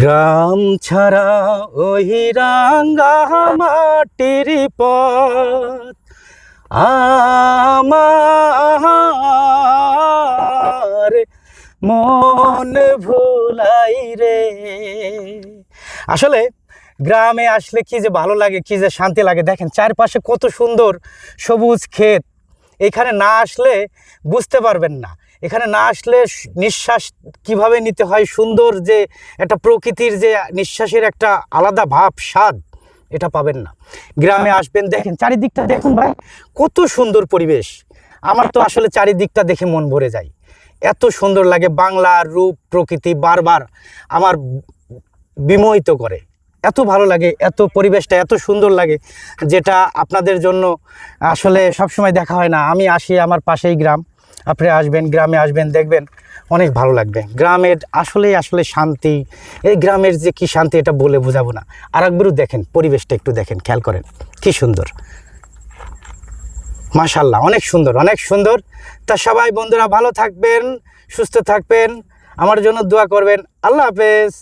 গ্রাম ছাড়া ওই রাঙ্গা মাটির পথ আমার মন ভুলাই রে। আসলে গ্রামে আসলে কি যে ভালো লাগে, কি যে শান্তি লাগে। দেখেন চারপাশে কত সুন্দর সবুজ ক্ষেত। এখানে না আসলে বুঝতে পারবেন না, এখানে না আসলে নিঃশ্বাস কিভাবে নিতে হয়, সুন্দর যে একটা প্রকৃতির যে নিঃশ্বাসের একটা আলাদা ভাব, স্বাদ, এটা পাবেন না। গ্রামে আসবেন, দেখেন চারিদিকটা দেখুন ভাই, কত সুন্দর পরিবেশ। আমার তো আসলে চারিদিকটা দেখে মন ভরে যায়, এত সুন্দর লাগে। বাংলার রূপ প্রকৃতি বারবার আমার বিমোহিত করে, এত ভালো লাগে, এত পরিবেশটা এত সুন্দর লাগে, যেটা আপনাদের জন্য আসলে সবসময় দেখা হয় না। আমি আসি, আমার পাশেই গ্রাম, আপনি আসবেন, গ্রামে আসবেন, দেখবেন অনেক ভালো লাগবে। গ্রামের আসলে শান্তি, এই গ্রামের যে কি শান্তি এটা বলে বোঝাবো না। আর একবারও দেখেন পরিবেশটা, একটু দেখেন, খেয়াল করেন কি সুন্দর, মাশাআল্লাহ, অনেক সুন্দর, অনেক সুন্দর। তা সবাই বন্ধুরা ভালো থাকবেন, সুস্থ থাকবেন, আমার জন্য দোয়া করবেন। আল্লাহ হাফেজ।